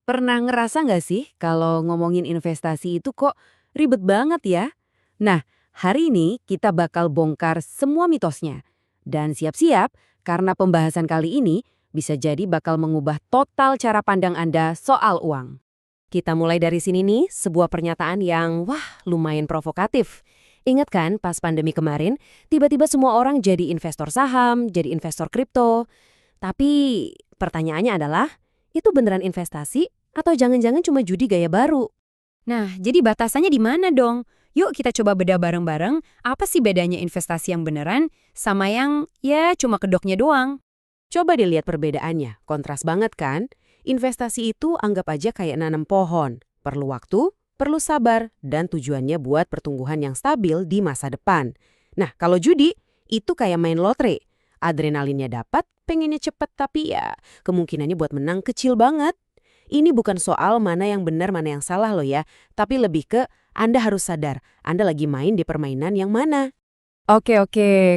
Pernah ngerasa nggak sih kalau ngomongin investasi itu kok ribet banget ya? Nah, hari ini kita bakal bongkar semua mitosnya. Dan siap-siap, karena pembahasan kali ini bisa jadi bakal mengubah total cara pandang Anda soal uang. Kita mulai dari sini nih, sebuah pernyataan yang lumayan provokatif. Ingat kan pas pandemi kemarin, tiba-tiba semua orang jadi investor saham, jadi investor kripto. Tapi pertanyaannya adalah, itu beneran investasi atau jangan-jangan cuma judi gaya baru? Nah, jadi batasannya di mana dong? Yuk kita coba bedah bareng-bareng, apa sih bedanya investasi yang beneran sama yang ya cuma kedoknya doang? Coba dilihat perbedaannya, kontras banget kan? Investasi itu anggap aja kayak nanam pohon. Perlu waktu, perlu sabar, dan tujuannya buat pertumbuhan yang stabil di masa depan. Nah, kalau judi, itu kayak main lotre. Adrenalinnya dapat, pengennya cepet, tapi ya kemungkinannya buat menang kecil banget. Ini bukan soal mana yang benar, mana yang salah loh ya, tapi lebih ke Anda harus sadar, Anda lagi main di permainan yang mana. Oke,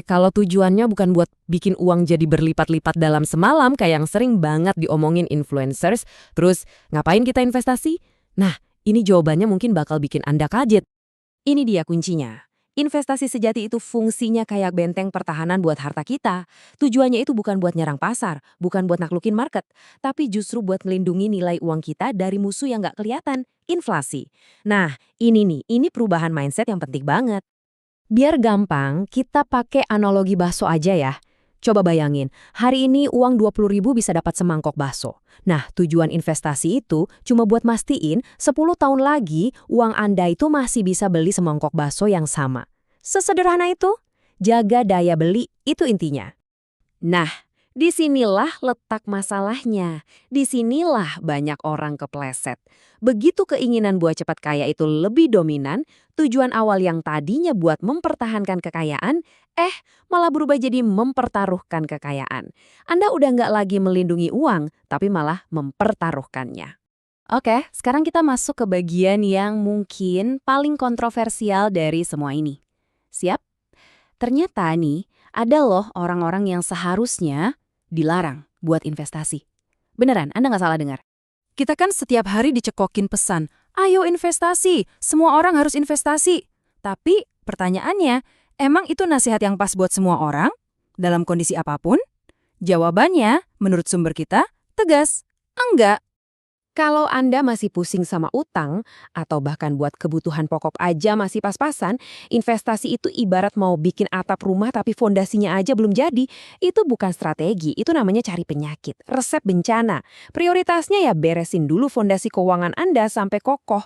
kalau tujuannya bukan buat bikin uang jadi berlipat-lipat dalam semalam kayak yang sering banget diomongin influencers, terus ngapain kita investasi? Nah, ini jawabannya mungkin bakal bikin Anda kaget. Ini dia kuncinya. Investasi sejati itu fungsinya kayak benteng pertahanan buat harta kita. Tujuannya itu bukan buat nyerang pasar, bukan buat naklukin market, tapi justru buat melindungi nilai uang kita dari musuh yang nggak kelihatan, inflasi. Nah, ini perubahan mindset yang penting banget. Biar gampang, kita pakai analogi bakso aja ya. Coba bayangin, hari ini uang 20.000 bisa dapat semangkok bakso. Nah, tujuan investasi itu cuma buat mastiin 10 tahun lagi uang Anda itu masih bisa beli semangkok bakso yang sama. Sesederhana itu, jaga daya beli itu intinya. Nah, disinilah letak masalahnya. Disinilah banyak orang kepleset. Begitu keinginan buat cepat kaya itu lebih dominan, tujuan awal yang tadinya buat mempertahankan kekayaan, malah berubah jadi mempertaruhkan kekayaan. Anda udah nggak lagi melindungi uang, tapi malah mempertaruhkannya. Oke, sekarang kita masuk ke bagian yang mungkin paling kontroversial dari semua ini. Siap? Ternyata nih, ada loh orang-orang yang seharusnya dilarang buat investasi. Beneran, Anda nggak salah dengar. Kita kan setiap hari dicekokin pesan, ayo investasi, semua orang harus investasi. Tapi pertanyaannya, emang itu nasihat yang pas buat semua orang? Dalam kondisi apapun? Jawabannya, menurut sumber kita, tegas, enggak. Kalau Anda masih pusing sama utang, atau bahkan buat kebutuhan pokok aja masih pas-pasan, investasi itu ibarat mau bikin atap rumah tapi fondasinya aja belum jadi. Itu bukan strategi, itu namanya cari penyakit, resep bencana. Prioritasnya ya beresin dulu fondasi keuangan Anda sampai kokoh.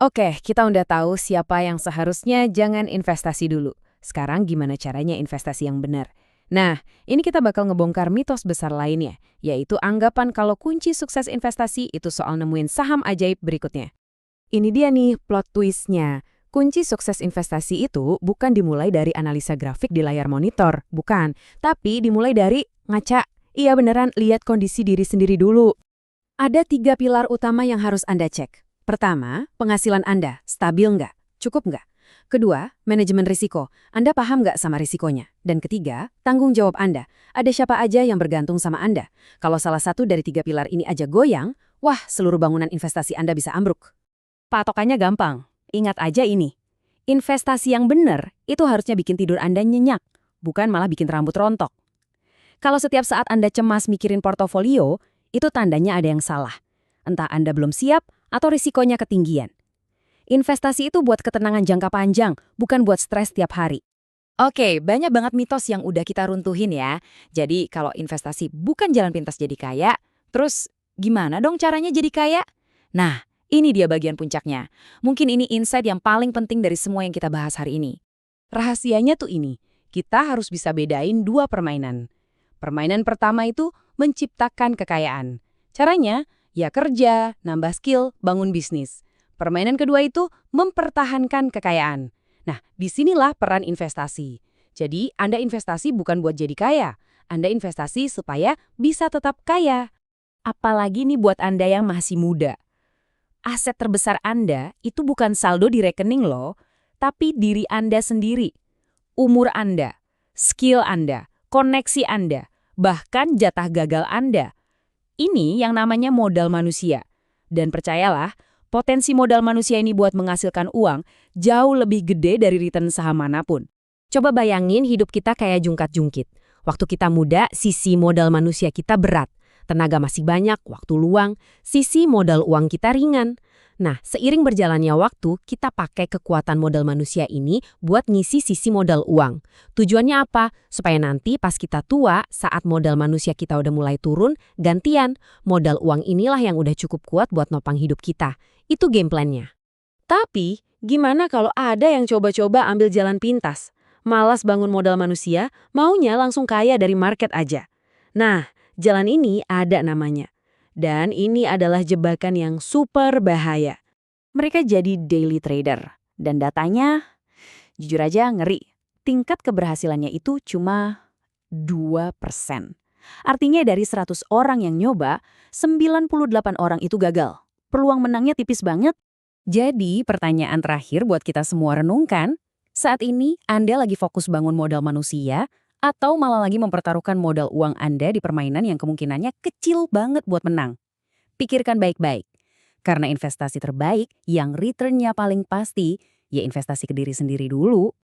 Oke, kita udah tahu siapa yang seharusnya jangan investasi dulu. Sekarang gimana caranya investasi yang benar? Nah, ini kita bakal ngebongkar mitos besar lainnya, yaitu anggapan kalau kunci sukses investasi itu soal nemuin saham ajaib berikutnya. Ini dia nih plot twistnya. Kunci sukses investasi itu bukan dimulai dari analisa grafik di layar monitor, bukan. Tapi dimulai dari ngaca. Iya beneran, lihat kondisi diri sendiri dulu. Ada 3 pilar utama yang harus Anda cek. Pertama, penghasilan Anda, stabil nggak? Cukup nggak? Kedua, manajemen risiko. Anda paham nggak sama risikonya? Dan ketiga, tanggung jawab Anda. Ada siapa aja yang bergantung sama Anda? Kalau salah satu dari 3 pilar ini aja goyang, seluruh bangunan investasi Anda bisa ambruk. Patokannya gampang. Ingat aja ini. Investasi yang benar itu harusnya bikin tidur Anda nyenyak, bukan malah bikin rambut rontok. Kalau setiap saat Anda cemas mikirin portofolio, itu tandanya ada yang salah. Entah Anda belum siap atau risikonya ketinggian. Investasi itu buat ketenangan jangka panjang, bukan buat stres tiap hari. Oke, banyak banget mitos yang udah kita runtuhin ya. Jadi kalau investasi bukan jalan pintas jadi kaya, terus gimana dong caranya jadi kaya? Nah, ini dia bagian puncaknya. Mungkin ini insight yang paling penting dari semua yang kita bahas hari ini. Rahasianya tuh ini, kita harus bisa bedain dua permainan. Permainan pertama itu menciptakan kekayaan. Caranya, ya kerja, nambah skill, bangun bisnis. Permainan kedua itu mempertahankan kekayaan. Nah, disinilah peran investasi. Jadi, Anda investasi bukan buat jadi kaya. Anda investasi supaya bisa tetap kaya. Apalagi nih buat Anda yang masih muda. Aset terbesar Anda itu bukan saldo di rekening loh, tapi diri Anda sendiri. Umur Anda, skill Anda, koneksi Anda, bahkan jatah gagal Anda. Ini yang namanya modal manusia. Dan percayalah, potensi modal manusia ini buat menghasilkan uang jauh lebih gede dari return saham manapun. Coba bayangin hidup kita kayak jungkat-jungkit. Waktu kita muda, sisi modal manusia kita berat. Tenaga masih banyak, waktu luang, sisi modal uang kita ringan. Nah, seiring berjalannya waktu, kita pakai kekuatan modal manusia ini buat ngisi sisi modal uang. Tujuannya apa? Supaya nanti pas kita tua, saat modal manusia kita udah mulai turun, gantian, modal uang inilah yang udah cukup kuat buat nopang hidup kita. Itu game plan-nya. Tapi, gimana kalau ada yang coba-coba ambil jalan pintas? Malas bangun modal manusia, maunya langsung kaya dari market aja. Nah, jalan ini ada namanya. Dan ini adalah jebakan yang super bahaya. Mereka jadi daily trader. Dan datanya, jujur aja ngeri. Tingkat keberhasilannya itu cuma 2%. Artinya dari 100 orang yang nyoba, 98 orang itu gagal. Peluang menangnya tipis banget. Jadi, pertanyaan terakhir buat kita semua renungkan, saat ini Anda lagi fokus bangun modal manusia atau malah lagi mempertaruhkan modal uang Anda di permainan yang kemungkinannya kecil banget buat menang? Pikirkan baik-baik. Karena investasi terbaik yang return-nya paling pasti, ya investasi ke diri sendiri dulu.